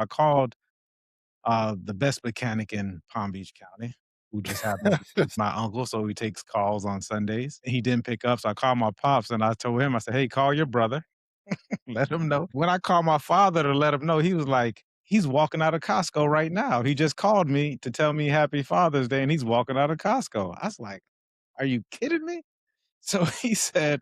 I called the best mechanic in Palm Beach County, who just happens to be my uncle, so he takes calls on Sundays. He didn't pick up, so I called my pops and I told him, I said, "Hey, call your brother, let him know." When I called my father to let him know, he was like, "He's walking out of Costco right now. He just called me to tell me Happy Father's Day, and he's walking out of Costco." I was like, "Are you kidding me?" So he said,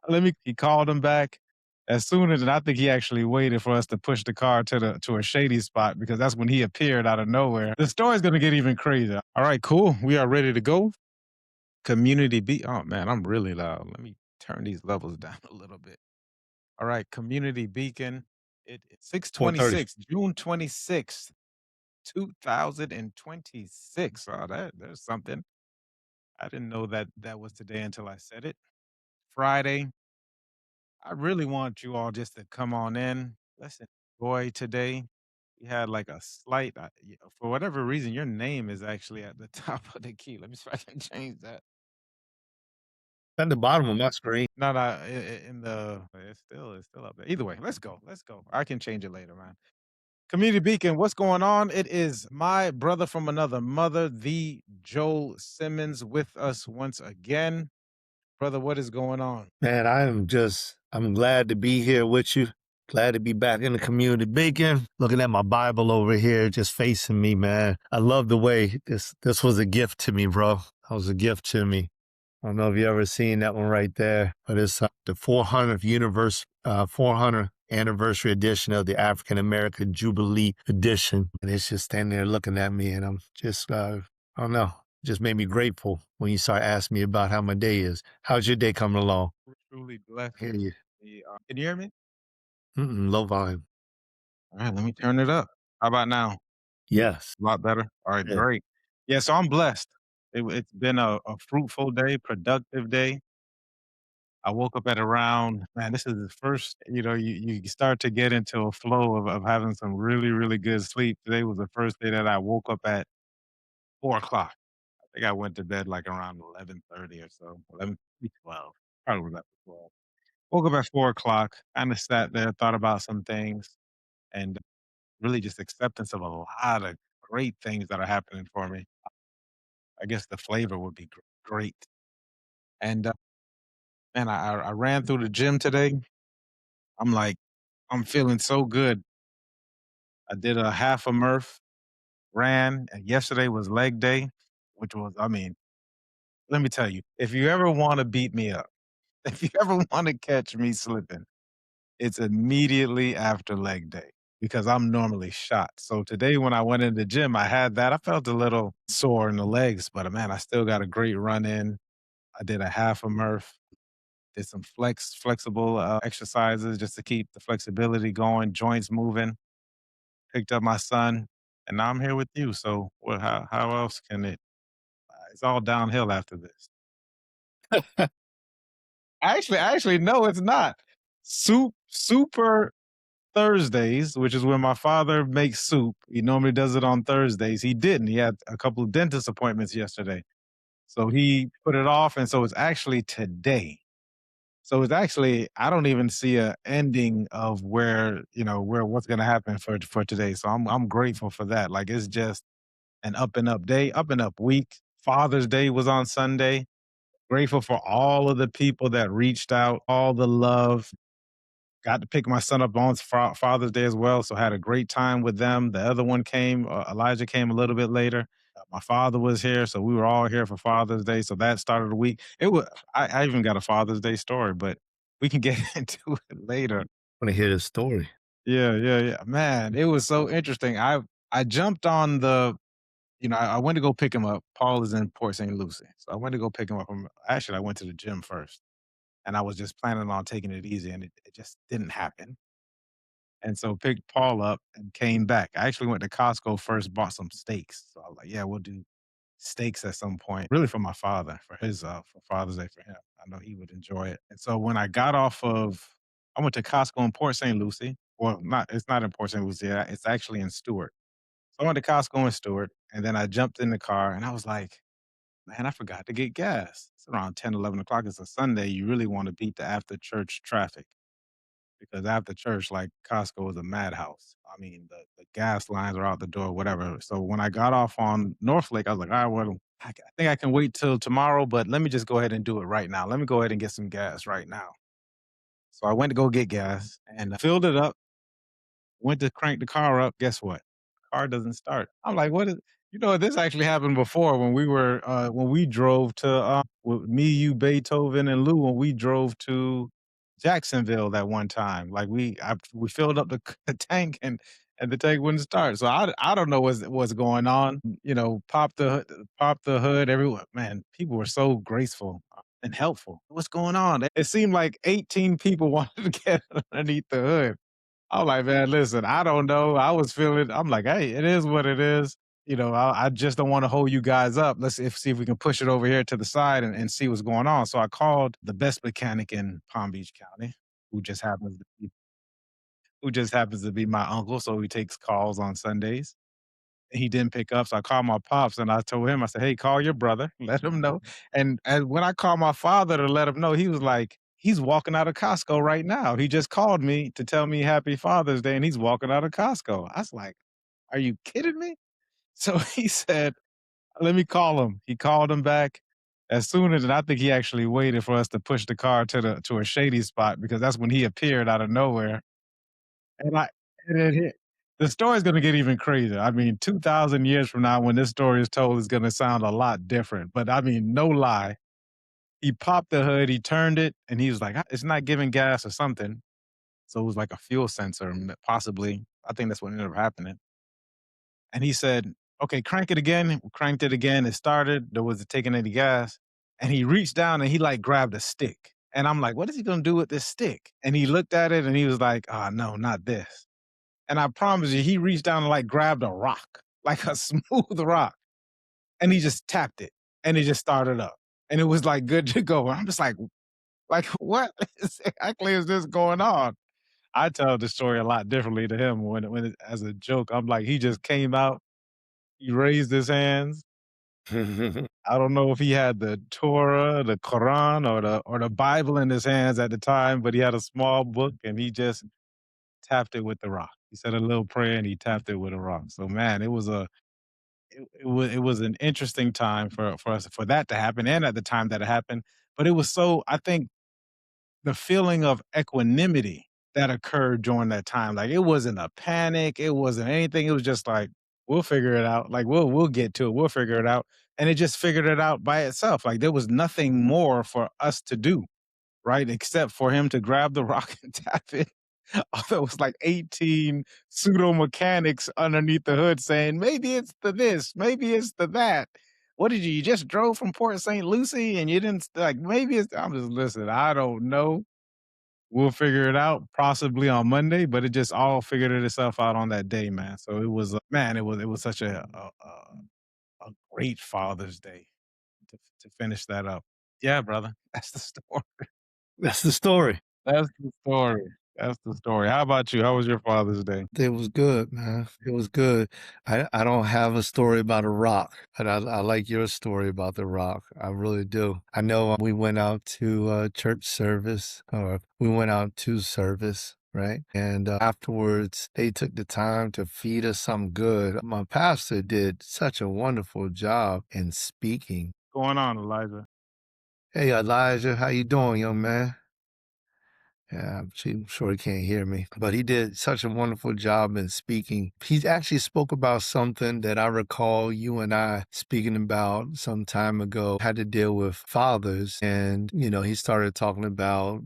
let me he called him back as soon as and I think he actually waited for us to push the car to a shady spot because that's when he appeared out of nowhere. The story's gonna get even crazier. All right, cool. We are ready to go. Community beat. Oh man, I'm really loud. Let me turn these levels down a little bit. All right, community beacon. It's 4:30. 626, June 26th, 2026. Oh, there's something. I didn't know that that was today until I said it. Friday. I really want you all just to come on in. Let's enjoy today. We had like a slight, for whatever reason, your name is actually at the top of the key. Let me see if I can change that. At the bottom of my screen. No, no, in the it's still up there. Either way, let's go. Let's go. I can change it later, man. Community Beacon, what's going on? It is my brother from another mother, the Joel Simmons, with us once again. Brother, what is going on? Man, I'm glad to be here with you. Glad to be back in the community beacon. Looking at my Bible over here, just facing me, man. I love the way this was a gift to me, bro. That was a gift to me. I don't know if you ever seen that one right there, but it's the 400th anniversary edition of the African American Jubilee edition, and it's just standing there looking at me, and I'm just, I don't know, just made me grateful when you start asking me about how my day is. How's your day coming along? We're truly blessed. Hear you. Can you hear me? Low volume. All right, let me turn it up. How about now? Yes. A lot better? All right, Yeah. great. Yeah, so I'm blessed. It's been a fruitful day, productive day. I woke up at around, man, this is the first, you start to get into a flow of having some really, really good sleep. Today was the first day that I woke up at 4 o'clock. I think I went to bed like around 11:30 or so, 11, 12. Probably was after 12. Woke up at 4 o'clock, kind of sat there, thought about some things, and really just acceptance of a lot of great things that are happening for me. I guess the flavor would be great. And man, I ran through the gym today. I'm like, I'm feeling so good. I did a half a Murph, ran, and yesterday was leg day, which was, I mean, let me tell you, if you ever want to beat me up, if you ever want to catch me slipping, it's immediately after leg day because I'm normally shot. So today when I went in the gym, I had that. I felt a little sore in the legs, but man, I still got a great run in. I did a half a Murph, did some flexible exercises just to keep the flexibility going, joints moving. Picked up my son, and now I'm here with you. So, well, how else can it? It's all downhill after this. Actually, no, it's not. Super Thursdays, which is when my father makes soup. He normally does it on Thursdays. He didn't. He had a couple of dentist appointments yesterday, so he put it off, and so it's actually today. So it's actually I don't even see a ending of where what's gonna happen for today. So I'm grateful for that. Like it's just an up and up day, up and up week. Father's Day was on Sunday. Grateful for all of the people that reached out, all the love. Got to pick my son up on Father's Day as well, so had a great time with them. The other one came, Elijah came a little bit later. My father was here, so we were all here for Father's Day. So that started the week. It was. I even got a Father's Day story, but we can get into it later. Want to hear the story. Yeah, yeah, yeah. Man, it was so interesting. I jumped on I went to go pick him up. Paul is in Port St. Lucie. So I went to go pick him up from actually, I went to the gym first, and I was just planning on taking it easy, and it just didn't happen. And so picked Paul up and came back. I actually went to Costco first, bought some steaks. So I was like, "Yeah, we'll do steaks at some point." Really for my father, for his, for Father's Day for him. I know he would enjoy it. And so when I got off of I went to Costco in Port St. Lucie. Well, it's not in Port St. Lucie, it's actually in Stewart. So I went to Costco in Stewart, and then I jumped in the car, and I was like, "Man, I forgot to get gas." It's around 10, 11 o'clock. It's a Sunday. You really want to beat the after church traffic because after church, like Costco is a madhouse. I mean, the gas lines are out the door, whatever. So when I got off on North Lake, I was like, all right, well, I think I can wait till tomorrow, but let me just go ahead and do it right now. Let me go ahead and get some gas right now. So I went to go get gas and filled it up. Went to crank the car up, guess what? Car doesn't start. I'm like, "What is" this actually happened before when we drove to, with me, you, Beethoven, and Lou, when we drove to Jacksonville that one time. Like, we filled up the the tank and the tank wouldn't start. So I don't know what's going on, pop the hood, everyone man, people were so graceful and helpful. "What's going on?" It seemed like 18 people wanted to get underneath the hood. I'm like, "Man, listen, I don't know." I'm like, "Hey, it is what it is." I just don't wanna hold you guys up. See if we can push it over here to the side and see what's going on. So I called the best mechanic in Palm Beach County, who just happens to be my uncle, so he takes calls on Sundays. He didn't pick up, so I called my pops and I told him, I said, "Hey, call your brother, let him know." And when I called my father to let him know, he was like, "He's walking out of Costco right now. He just called me to tell me happy Father's Day, and he's walking out of Costco." I was like, "Are you kidding me?" So he said, "Let me call him." He called him back. As soon as and I think he actually waited for us to push the car to a shady spot because that's when he appeared out of nowhere. And I and it hit the story's gonna get even crazier. I mean, 2,000 years from now, when this story is told, it's gonna sound a lot different, but I mean, no lie. He popped the hood, he turned it, and he was like, It's not giving gas or something." So it was like a fuel sensor, possibly. I think that's what ended up happening. And he said, "Okay, crank it again." We cranked it again, it started, there wasn't taking any gas, and he reached down and he, like, grabbed a stick. And I'm like, "What is he gonna do with this stick?" And he looked at it and he was like, "Ah, no, not this." And I promise you, he reached down and like grabbed a rock, like a smooth rock, and he just tapped it, and it just started up, and it was like good to go. I'm just like what exactly is this going on? I tell the story a lot differently to him as a joke. I'm like, he just came out, he raised his hands. I don't know if he had the Torah, the Quran, or the Bible in his hands at the time, but he had a small book and he just tapped it with the rock. He said a little prayer and he tapped it with a rock. So man, it was an interesting time for us for that to happen and at the time that it happened. But it was so I think the feeling of equanimity that occurred during that time, like it wasn't a panic, it wasn't anything. It was just like, we'll figure it out. Like we'll get to it, we'll figure it out. And it just figured it out by itself. Like there was nothing more for us to do, right? Except for him to grab the rock and tap it. Although it was like 18 pseudo mechanics underneath the hood saying, maybe it's the this, maybe it's the that. What did you just drove from Port St. Lucie and you didn't like maybe it's I'm just listen, I don't know. We'll figure it out possibly on Monday, but it just all figured itself out on that day, man. So it was man, it was such a great Father's Day to finish that up. Yeah, brother. That's the story. That's the story. That's the story. That's the story. How about you? How was your Father's Day? It was good, man. It was good. I don't have a story about a rock, but I like your story about the rock. I really do. I know we went out to church service, or we went out to service, right? And afterwards, they took the time to feed us some good. My pastor did such a wonderful job in speaking. Going on, Elijah? Hey, Elijah, how you doing, young man? Yeah, I'm sure he can't hear me, but he did such a wonderful job in speaking. He actually spoke about something that I recall you and I speaking about some time ago, had to deal with fathers. And, he started talking about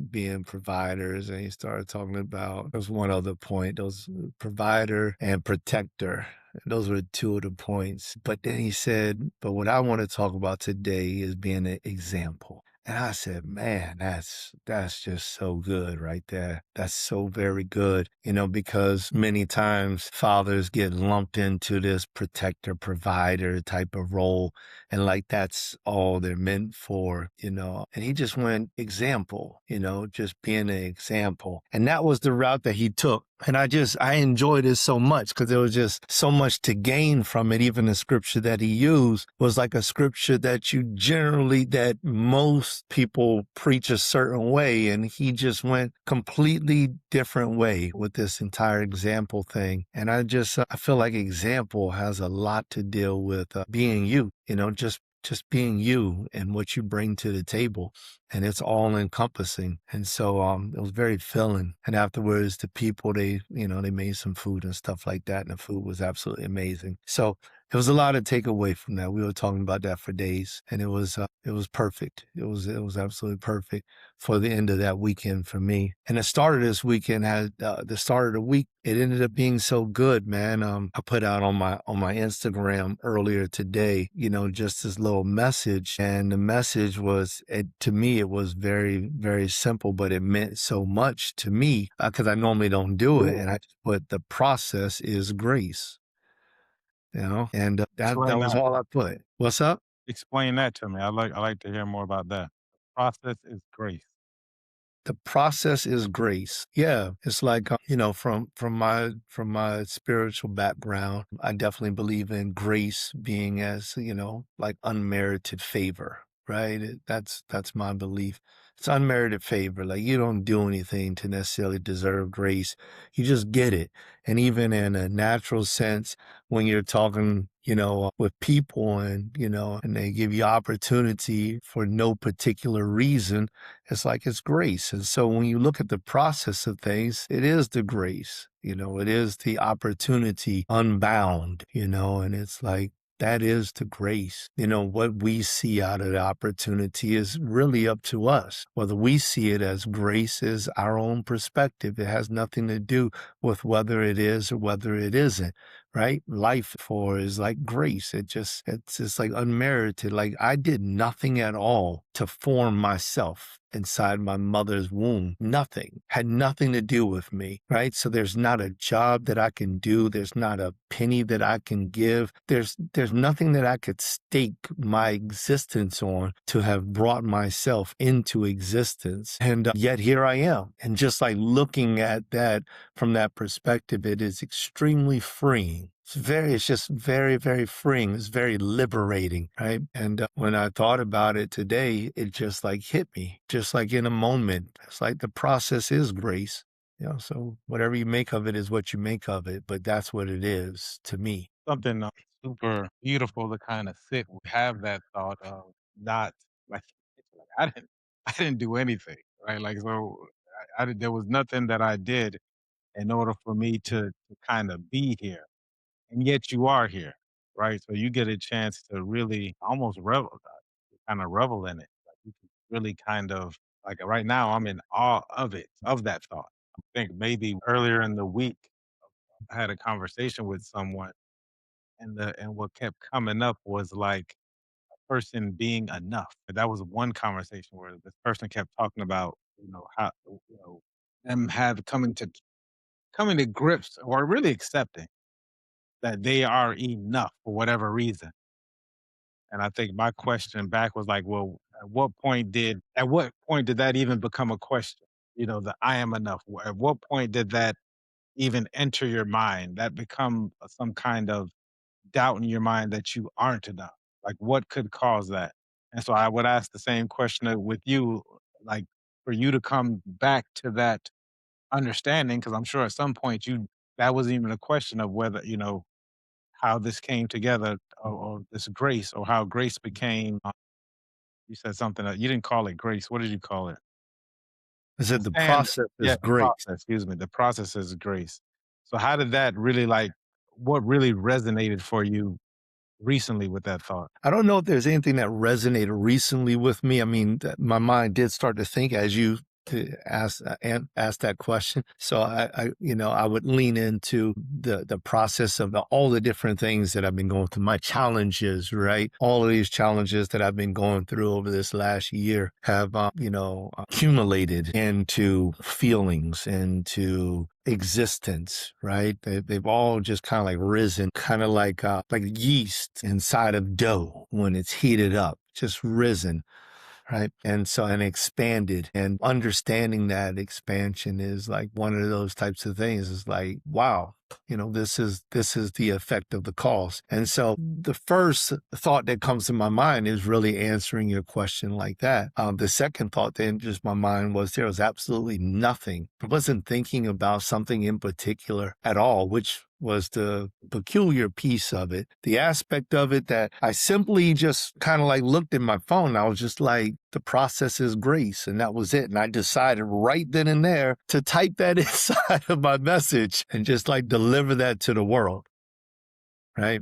being providers, and he started talking about, there's one other point, those provider and protector. Those were two of the points. But then he said, but what I want to talk about today is being an example. And I said, man, that's just so good right there. That's so very good, because many times fathers get lumped into this protector, provider type of role. And like that's all they're meant for, And he just went example, just being an example. And that was the route that he took. And I enjoyed it so much because there was just so much to gain from it. Even the scripture that he used was like a scripture that most people preach a certain way. And he just went completely different way with this entire example thing. And I feel like example has a lot to deal with being you, just being you and what you bring to the table, and it's all encompassing. And so it was very filling. And afterwards the people, they made some food and stuff like that, and the food was absolutely amazing. So it was a lot to take away from that. We were talking about that for days, and it was perfect. It was absolutely perfect for the end of that weekend for me. And the start of this weekend had the start of the week. It ended up being so good, man. I put out on my Instagram earlier today, just this little message, and the message was, to me, it was very, very simple, but it meant so much to me because I normally don't do it, and I just put the process is grace, and that Explain was that. all I put. What's up? Explain that to me. I like to hear more about that. Process is grace. The process is grace. Yeah, it's like from my spiritual background, I definitely believe in grace being as like unmerited favor. Right? That's my belief. It's unmerited favor. Like you don't do anything to necessarily deserve grace. You just get it. And even in a natural sense, when you're talking, with people and they give you opportunity for no particular reason, it's like it's grace. And so when you look at the process of things, it is the grace, it is the opportunity unbound, and it's like, that is the grace. What we see out of the opportunity is really up to us. Whether we see it as grace is our own perspective. It has nothing to do with whether it is or whether it isn't, right? Life for is like grace. It's just like unmerited. Like I did nothing at all to form myself inside my mother's womb. Nothing. Had nothing to do with me, right? So there's not a job that I can do. There's not a penny that I can give. There's nothing that I could stake my existence on to have brought myself into existence. And yet here I am. And just like looking at that from that perspective, it is extremely freeing. It's just very, very freeing. It's very liberating, right? And when I thought about it today, it just like hit me, just like in a moment. It's like the process is grace. So whatever you make of it is what you make of it, but that's what it is to me. Something super beautiful to kind of have that thought of not like, like I didn't do anything, right? Like so, there was nothing that I did in order for me to kind of be here, and yet you are here, right? So you get a chance to really almost kind of revel in it. Like you can really kind of like right now, I'm in awe of it, of that thought. I think maybe earlier in the week, I had a conversation with someone, and what kept coming up was like a person being enough. That was one conversation where this person kept talking about how them have coming to grips or really accepting that they are enough for whatever reason. And I think my question back was like, well, at what point did that even become a question? The I am enough. At what point did that even enter your mind? That become some kind of doubt in your mind that you aren't enough. Like what could cause that? And so I would ask the same question with you, like for you to come back to that understanding, because I'm sure at some point that wasn't even a question of whether, how this came together, or this grace, or how grace became. You said something that you didn't call it grace. What did you call it? I The said the stand. process Yeah, is the grace. process. Excuse me. The process is grace. So how did that really like? What really resonated for you recently with that thought? I don't know if there's anything that resonated recently with me. I mean, my mind did start to think as you to ask that question. So I would lean into the process of all the different things that I've been going through, my challenges, right? All of these challenges that I've been going through over this last year have, accumulated into feelings, into existence, right? They've all just kind of like risen, kind of like yeast inside of dough when it's heated up, just risen, right? And so, and expanded, and understanding that expansion is like one of those types of things is like, wow, this is the effect of the cause. And so the first thought that comes to my mind is really answering your question like that. The second thought that enters my mind was there was absolutely nothing. I wasn't thinking about something in particular at all, which was the peculiar piece of it. The aspect of it that I simply just kind of like looked at my phone. I was just like, the process is grace. And that was it. And I decided right then and there to type that inside of my message and just like deliver that to the world. Right.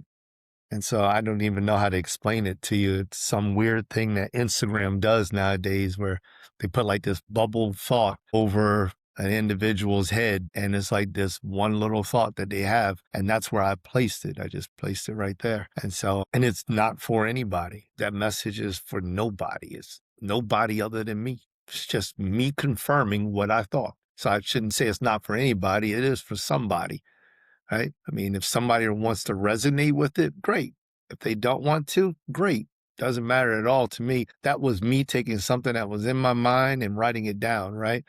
And so I don't even know how to explain it to you. It's some weird thing that Instagram does nowadays where they put like this bubble thought over an individual's head. And it's like this one little thought that they have. And that's where I placed it. I just placed it right there. And so, and it's not for anybody. That message is for nobody. It's nobody other than me. It's just me confirming what I thought. So I shouldn't say it's not for anybody. It is for somebody. Right? I mean, if somebody wants to resonate with it, great. If they don't want to, great. Doesn't matter at all to me. That was me taking something that was in my mind and writing it down, right?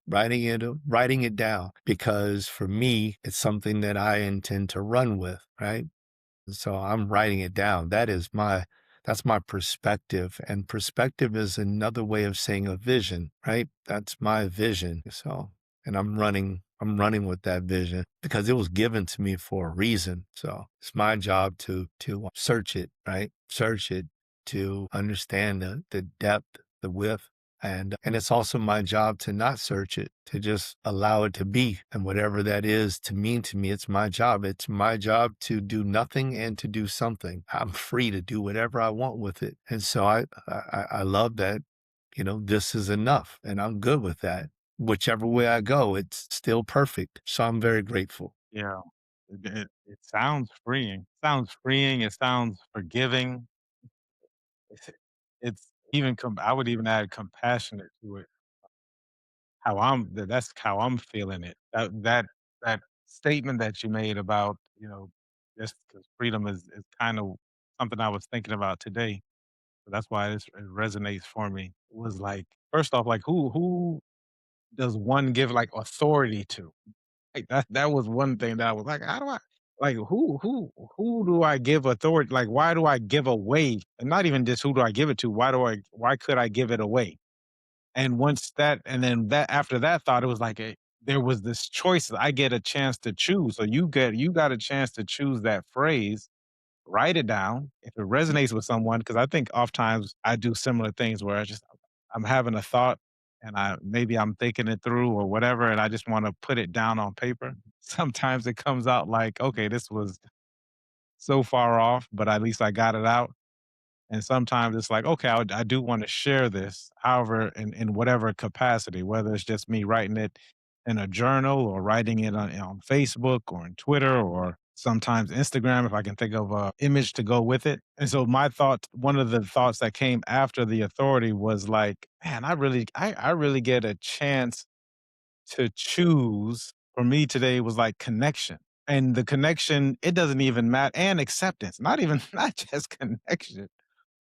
Writing it down because for me, it's something that I intend to run with, right? So I'm writing it down. That's my perspective. And perspective is another way of saying a vision, right? That's my vision. So, and I'm running with that vision because it was given to me for a reason. So it's my job to search it, right? Search it to understand the depth, the width, and it's also my job to not search it, to just allow it to be. And whatever that is to mean to me, it's my job. It's my job to do nothing and to do something. I'm free to do whatever I want with it. And so I love that, this is enough and I'm good with that. Whichever way I go, it's still perfect. So I'm very grateful. Yeah. It sounds freeing. Sounds freeing, it sounds forgiving. It's it's even I would even add compassionate to it. That's how I'm feeling it. That statement that you made about, just 'cause freedom is kind of something I was thinking about today. So that's why it resonates for me. It was like, first off, like who does one give like authority to? Like that was one thing that I was like, how do I like who do I give authority? Like why do I give away? And not even just who do I give it to? Why could I give it away? And once that and then that after that thought, it was like there was this choice that I get a chance to choose. So you got a chance to choose that phrase, write it down if it resonates with someone. Because I think oftentimes I do similar things where I'm having a thought and I'm thinking it through or whatever, and I just want to put it down on paper. Sometimes it comes out like, okay, this was so far off, but at least I got it out. And sometimes it's like, okay, I do want to share this, however, in whatever capacity, whether it's just me writing it in a journal or writing it on Facebook or on Twitter or sometimes Instagram if I can think of a image to go with it. And so one of the thoughts that came after the authority was like, man, I really get a chance to choose. For me today was like connection. And the connection, it doesn't even matter, and acceptance, not just connection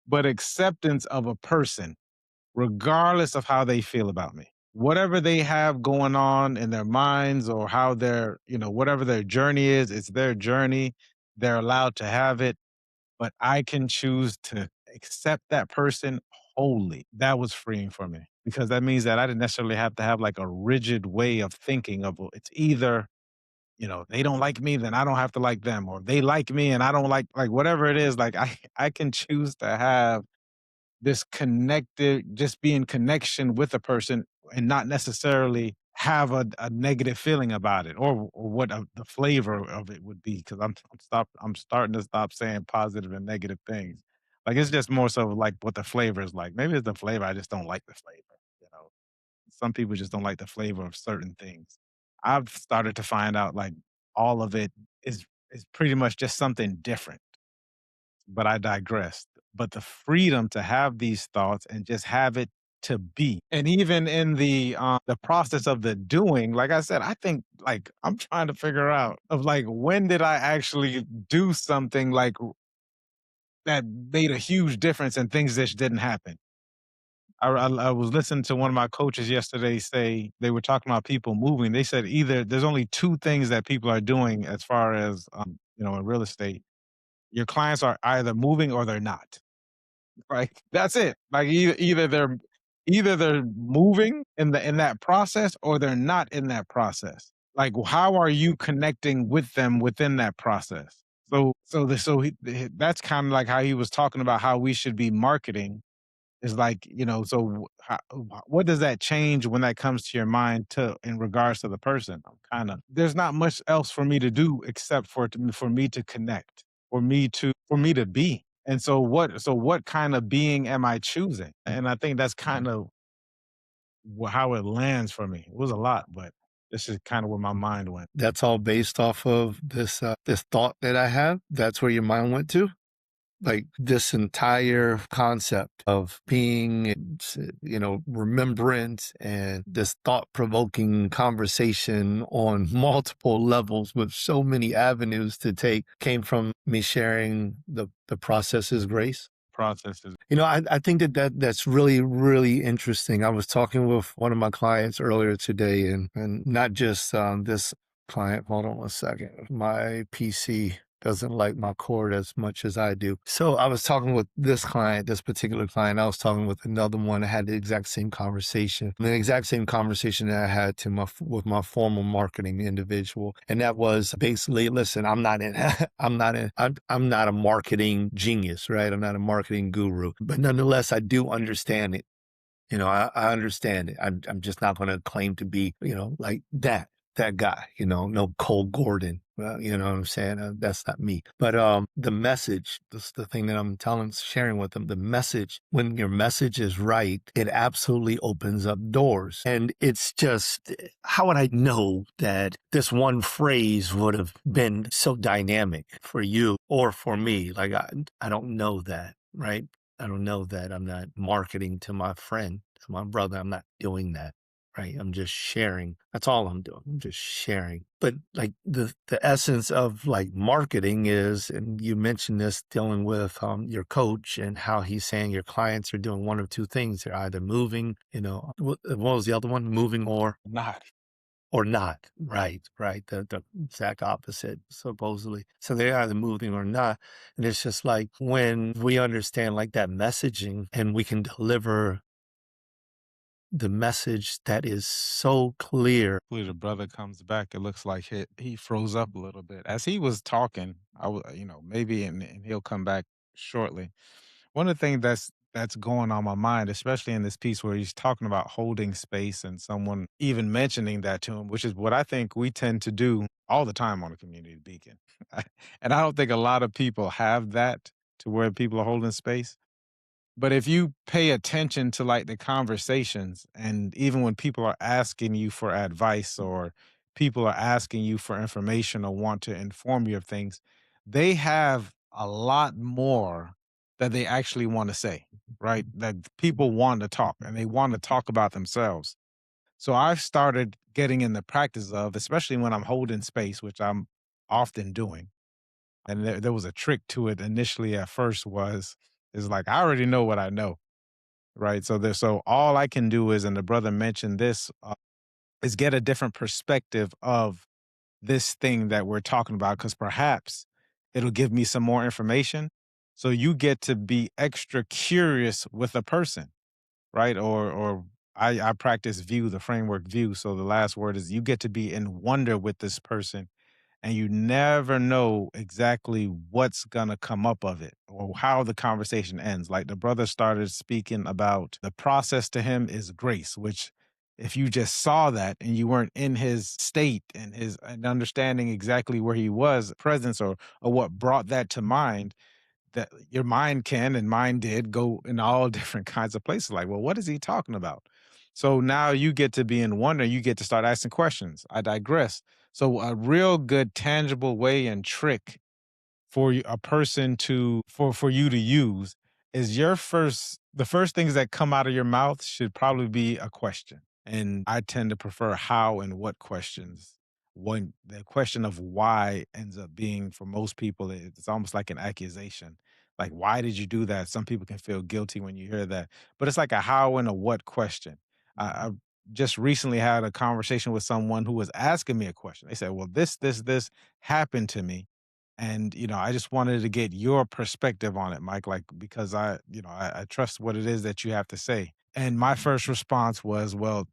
but acceptance of a person, regardless of how they feel about me. Whatever they have going on in their minds or how whatever their journey is, it's their journey. They're allowed to have it, but I can choose to accept that person wholly. That was freeing for me because that means that I didn't necessarily have to have like a rigid way of thinking of, well, it's either, they don't like me, then I don't have to like them, or they like me and I don't like whatever it is. Like I can choose to have this connected just be in connection with a person and not necessarily have a negative feeling about it or what the flavor of it would be because I'm starting to stop saying positive and negative things. Like it's just more so like what the flavor is like. Maybe it's the flavor, I just don't like the flavor, you know. Some people just don't like the flavor of certain things. I've started to find out like all of it is pretty much just something different, but I digressed. But the freedom to have these thoughts and just have it to be. And even in the process of the doing, like I said, I think like I'm trying to figure out of like when did I actually do something like that made a huge difference and things just didn't happen. I was listening to one of my coaches yesterday say they were talking about people moving. They said either there's only two things that people are doing as far as in real estate. Your clients are either moving or they're not. Right? That's it. Like either they're moving in that process or they're not in that process. Like how are you connecting with them within that process? That's kind of like how he was talking about how we should be marketing is like, what does that change when that comes to your mind to in regards to the person? I'm kind of there's not much else for me to do except for me to connect, for me to be. And so what kind of being am I choosing? And I think that's kind of how it lands for me. It was a lot, but this is kind of where my mind went. That's all based off of this thought that I have. That's where your mind went to? Like this entire concept of being, remembrance and this thought provoking conversation on multiple levels with so many avenues to take came from me sharing the process is grace. Processes. I think that's really, really interesting. I was talking with one of my clients earlier today, and not just this client. Hold on one second. My PC doesn't like my cord as much as I do. So I was talking with this client, this particular client. I was talking with another one. I had the exact same conversation, the exact same conversation that I had with my former marketing individual, and that was basically, listen, I'm not in, I'm not a marketing genius, right? I'm not a marketing guru, but nonetheless, I do understand it. I understand it. I'm just not going to claim to be, like that guy, no Cole Gordon. Well, you know what I'm saying? That's not me. But the message, that's the thing that sharing with them. The message, when your message is right, it absolutely opens up doors. And it's just, how would I know that this one phrase would have been so dynamic for you or for me? Like, I don't know that, right? I don't know that. I'm not marketing to my friend, to my brother. I'm not doing that. Right. I'm just sharing. That's all I'm doing. I'm just sharing. But like the essence of like marketing is, and you mentioned this dealing with your coach and how he's saying your clients are doing one of two things. They're either moving, what was the other one? Moving Not or not. Right, right. The exact opposite, supposedly. So they're either moving or not. And it's just like when we understand like that messaging and we can deliver the message that is so clear. hopefully the brother comes back. It looks like he froze up a little bit as he was talking. I was, maybe, and he'll come back shortly. One of the things that's going on my mind, especially in this piece where he's talking about holding space and someone even mentioning that to him, which is what I think we tend to do all the time on a community beacon. And I don't think a lot of people have that to where people are holding space. But if you pay attention to like the conversations, and even when people are asking you for advice or people are asking you for information or want to inform you of things, they have a lot more that they actually want to say, right? That people want to talk and they want to talk about themselves. So I've started getting in the practice of, especially when I'm holding space, which I'm often doing. And there was a trick to it initially at first was is like I already know what I know. Right. So all I can do is, and the brother mentioned this, is get a different perspective of this thing that we're talking about, because perhaps it'll give me some more information. So you get to be extra curious with a person, right? Or I practice view, the framework view. So the last word is you get to be in wonder with this person, and you never know exactly what's going to come up of it or how the conversation ends. Like the brother started speaking about the process to him is grace, which if you just saw that and you weren't in his state and his and understanding exactly where he was, presence or what brought that to mind, that your mind can and mine did go in all different kinds of places. Like, well, what is he talking about? So now you get to be in wonder. You get to start asking questions. I digress. So a real good tangible way and trick for a person to for you to use is the first things that come out of your mouth should probably be a question. And I tend to prefer how and what questions. When the question of why ends up being, for most people, it's almost like an accusation. Like, why did you do that? Some people can feel guilty when you hear that, but it's like a how and a what question. I just recently had a conversation with someone who was asking me a question. They said, "Well, this happened to me, and I just wanted to get your perspective on it, Mike. Like, because I trust what it is that you have to say." And my first response was, "Well,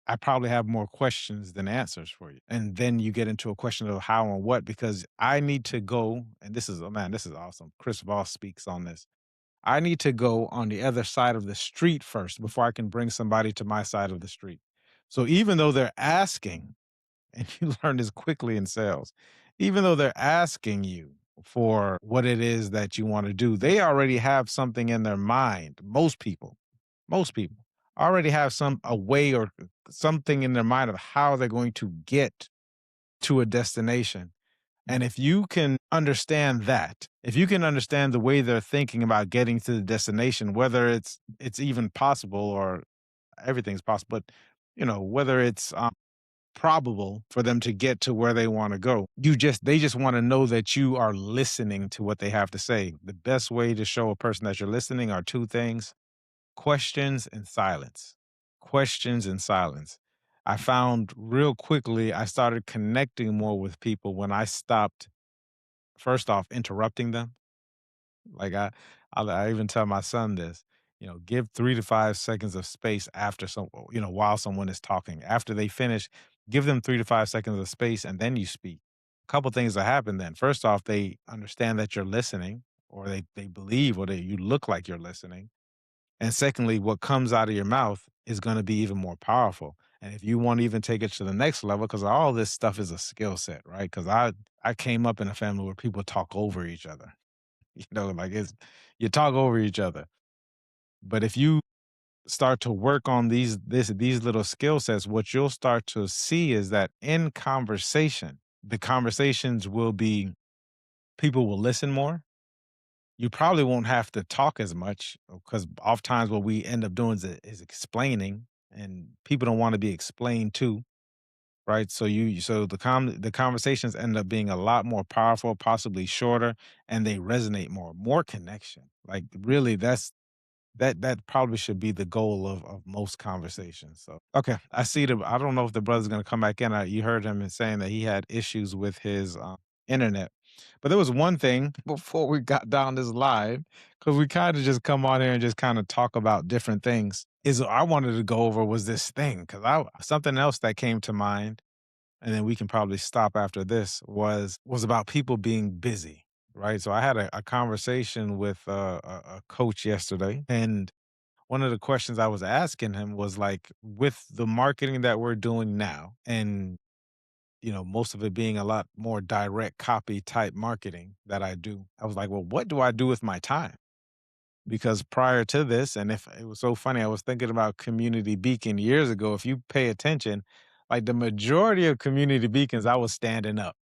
I probably have more questions than answers for you." And then you get into a question of how and what, because I need to go, and this is, oh man, this is awesome. Chris Voss speaks on this. I need to go on the other side of the street first before I can bring somebody to my side of the street. So even though they're asking, and you learn this quickly in sales, even though they're asking you for what it is that you want to do, they already have something in their mind. Most people already have a way or something in their mind of how they're going to get to a destination. And if you can understand that, if you can understand the way they're thinking about getting to the destination, whether it's even possible or everything's possible, but whether it's probable for them to get to where they want to go. They just want to know that you are listening to what they have to say. The best way to show a person that you're listening are two things: questions and silence. Questions and silence. I found real quickly I started connecting more with people when I stopped, first off, interrupting them. Like I even tell my son this, give 3 to 5 seconds of space after while someone is talking. After they finish, give them 3 to 5 seconds of space, and then you speak. A couple things that happen then. First off, they understand that you're listening, or they believe, or you look like you're listening. And secondly, what comes out of your mouth is going to be even more powerful. And if you want to even take it to the next level, because all this stuff is a skill set, right? Because I came up in a family where people talk over each other. Like, you talk over each other. But if you start to work on these little skill sets, what you'll start to see is that in conversation, the conversations will be, people will listen more. You probably won't have to talk as much, because oftentimes what we end up doing is explaining, and people don't want to be explained to, right? So the conversations end up being a lot more powerful, possibly shorter, and they resonate more connection. Like, really, that probably should be the goal of most conversations. So, okay, I don't know if the brother's gonna come back in. You heard him in saying that he had issues with his internet. But there was one thing before we got down this line, because we kind of just come on here and just kind of talk about different things. Is I wanted to go over was this thing, because I something else that came to mind, and then we can probably stop after this, was about people being busy, right? So I had a conversation with a coach yesterday, and one of the questions I was asking him was like, with the marketing that we're doing now, and most of it being a lot more direct copy type marketing that I do, I was like, well, what do I do with my time? Because prior to this, and if it was so funny, I was thinking about Community Beacon years ago. If you pay attention, like the majority of Community Beacons, I was standing up.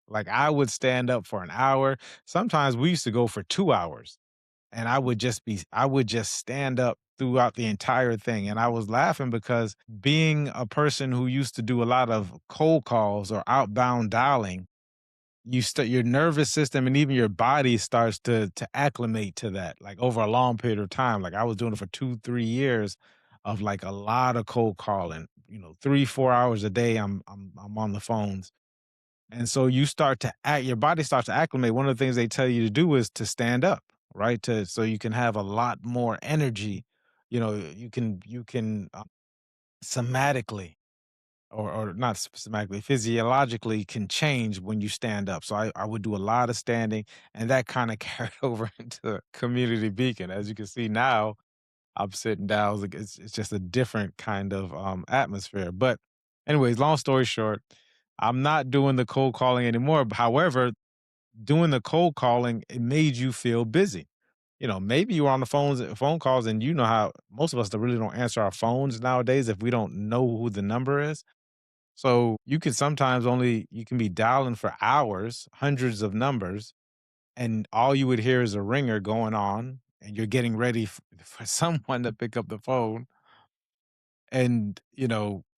Like, I would stand up for an hour. Sometimes we used to go for 2 hours, and I would just stand up throughout the entire thing. And I was laughing because, being a person who used to do a lot of cold calls or outbound dialing, your nervous system and even your body starts to acclimate to that, like, over a long period of time. Like, I was doing it for 2 3 years of, like, a lot of cold calling, 3 4 hours a day. I'm on the phones. And so your body starts to acclimate. One of the things they tell you to do is to stand up, right? So you can have a lot more energy. You can somatically, or not systematically, physiologically, can change when you stand up. So I would do a lot of standing, and that kind of carried over into Community Beacon. As you can see now, I'm sitting down. It's just a different kind of atmosphere. But anyways, long story short, I'm not doing the cold calling anymore. However, doing the cold calling, it made you feel busy. Maybe you were on the phone calls, and you know how most of us really don't answer our phones nowadays if we don't know who the number is. So you can be dialing for hours, hundreds of numbers, and all you would hear is a ringer going on, and you're getting ready for someone to pick up the phone. And, and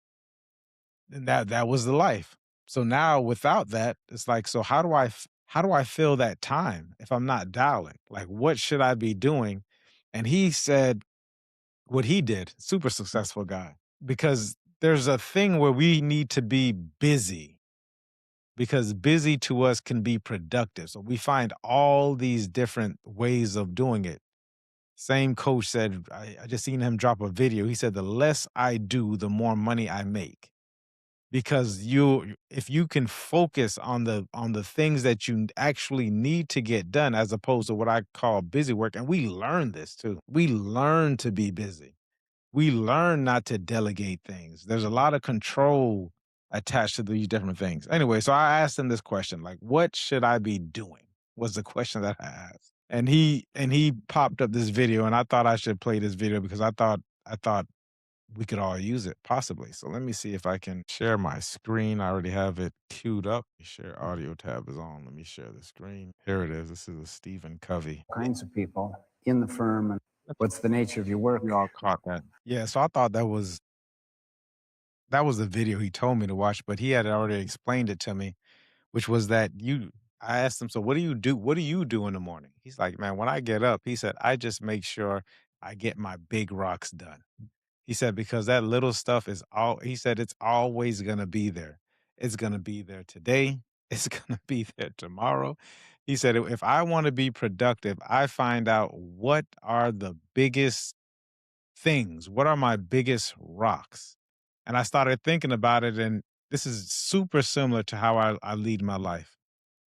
that was the life. So now, without that, it's like, so how do how do I fill that time if I'm not dialing? Like, what should I be doing? And he said what he did, super successful guy, because there's a thing where we need to be busy because busy to us can be productive. So we find all these different ways of doing it. Same coach said, I just seen him drop a video. He said, the less I do, the more money I make. Because if you can focus on the things that you actually need to get done as opposed to what I call busy work, and we learn this too. We learn to be busy. We learn not to delegate things. There's a lot of control attached to these different things. Anyway, so I asked him this question, like, what should I be doing? Was the question that I asked. And he popped up this video, and I thought I should play this video because I thought we could all use it possibly. So let me see if I can share my screen. I already have it queued up. Share audio tab is on. Let me share the screen. Here it is. This is a Stephen Covey. Kinds of people in the firm and what's the nature of your We work. all caught that. Yeah, so I thought that was the video he told me to watch, but he had already explained it to me, which was that you I asked him, "So what do you do? What do you do in the morning?" He's like, "Man, when I get up," he said, "I just make sure I get my big rocks done." He said, "Because that little stuff is all," he said, "it's always gonna be there. It's gonna be there today. It's gonna be there tomorrow." He said, "If I wanna be productive, I find out what are the biggest things, what are my biggest rocks?" And I started thinking about it, and this is super similar to how I lead my life.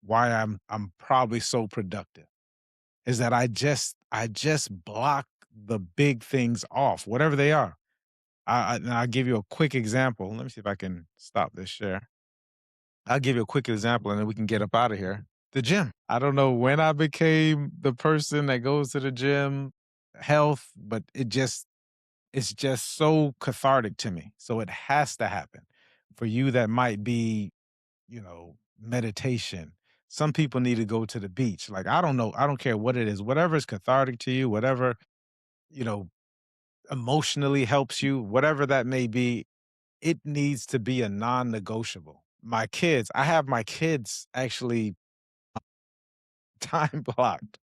Why I'm probably so productive is that I just block the big things off, whatever they are. And I'll give you a quick example. Let me see if I can stop this share. I'll give you a quick example and then we can get up out of here. The gym. I don't know when I became the person that goes to the gym, health, but it's just so cathartic to me. So it has to happen. For you, that might be, meditation. Some people need to go to the beach. Like, I don't know. I don't care what it is. Whatever is cathartic to you, whatever, you know, emotionally helps you, whatever that may be, it needs to be a non-negotiable. I have my kids actually time blocked.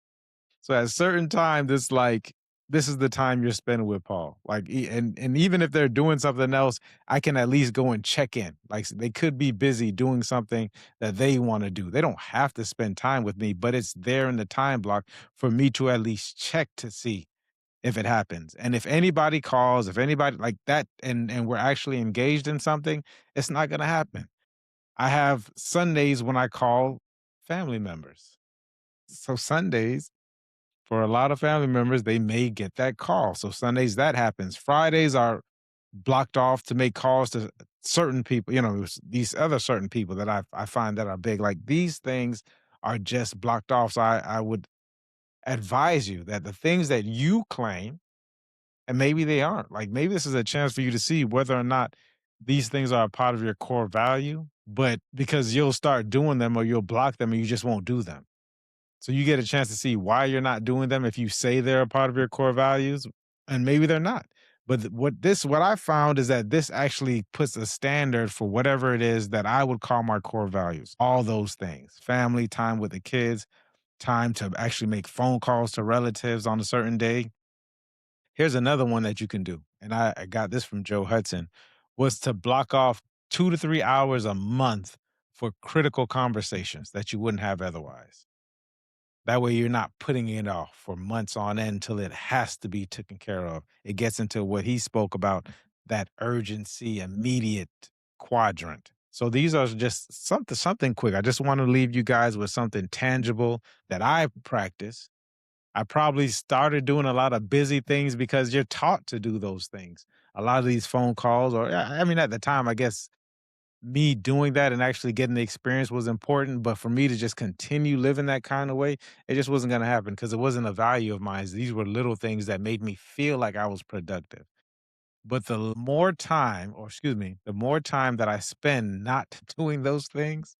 So at a certain time, this is the time you're spending with Paul. Like, and even if they're doing something else, I can at least go and check in. Like, they could be busy doing something that they want to do. They don't have to spend time with me, but it's there in the time block for me to at least check to see if it happens. And if anybody calls, if anybody like that, and we're actually engaged in something, it's not going to happen. I have Sundays when I call family members. So Sundays, for a lot of family members, they may get that call. So Sundays that happens. Fridays are blocked off to make calls to certain people, these other certain people that I find that are big. Like, these things are just blocked off. So I would advise you that the things that you claim, and maybe they aren't, like, maybe this is a chance for you to see whether or not these things are a part of your core value, but because you'll start doing them or you'll block them and you just won't do them. So you get a chance to see why you're not doing them if you say they're a part of your core values, and maybe they're not. But what I found is that this actually puts a standard for whatever it is that I would call my core values. All those things: family, time with the kids, time to actually make phone calls to relatives on a certain day. Here's another one that you can do, and I got this from Joe Hudson, was to block off 2 to 3 hours a month for critical conversations that you wouldn't have otherwise. That way you're not putting it off for months on end till it has to be taken care of. It gets into what he spoke about, that urgency, immediate quadrant. So these are just something quick. I just want to leave you guys with something tangible that I practice. I probably started doing a lot of busy things because you're taught to do those things. A lot of these phone calls, or I mean, at the time, I guess me doing that and actually getting the experience was important. But for me to just continue living that kind of way, it just wasn't going to happen because it wasn't a value of mine. These were little things that made me feel like I was productive. But the more time, or excuse me, the more time that I spend not doing those things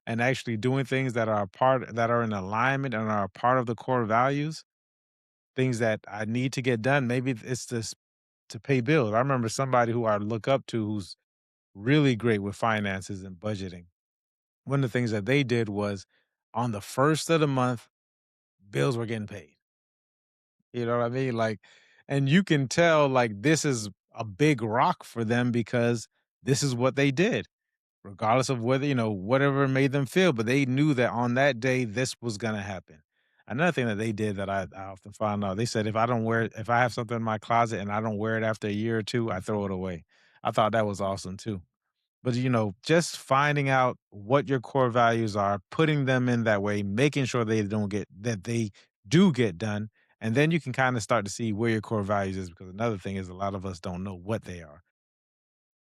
and actually doing things that are a part that are in alignment and are a part of the core values, things that I need to get done. Maybe it's just to pay bills. I remember somebody who I look up to who's really great with finances and budgeting. One of the things that they did was on the first of the month, bills were getting paid. You know what I mean? Like, and you can tell like this is a big rock for them because this is what they did, regardless of whether, whatever made them feel. But they knew that on that day, this was going to happen. Another thing that they did that I often find out, they said, if I have something in my closet and I don't wear it after a year or two, I throw it away. I thought that was awesome too. But, just finding out what your core values are, putting them in that way, making sure they do get done. And then you can kind of start to see where your core values is, because another thing is a lot of us don't know what they are.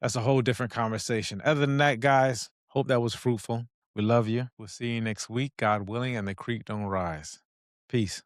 That's a whole different conversation. Other than that, guys, hope that was fruitful. We love you. We'll see you next week, God willing, and the creek don't rise. Peace.